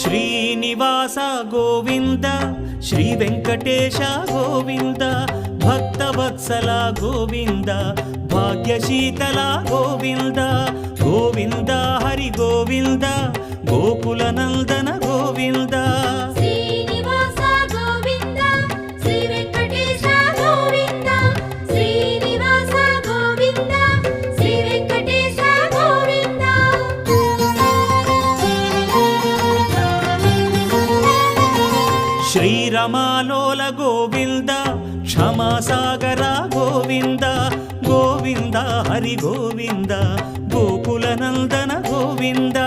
Srinivasa Govinda Shri Venkatesha Govinda Bhaktavatsala Govinda భాగ్యశీతల Govinda Govinda Hari Govinda Gokula Nandana Govinda Srinivasa Govinda Shri Venkatesha Govinda Srinivasa Govinda Shri Venkatesha Govinda శ్రీరమాలోల Govinda క్షమాసాగర Govinda Govinda Hari Govinda Gokula Nandana Govinda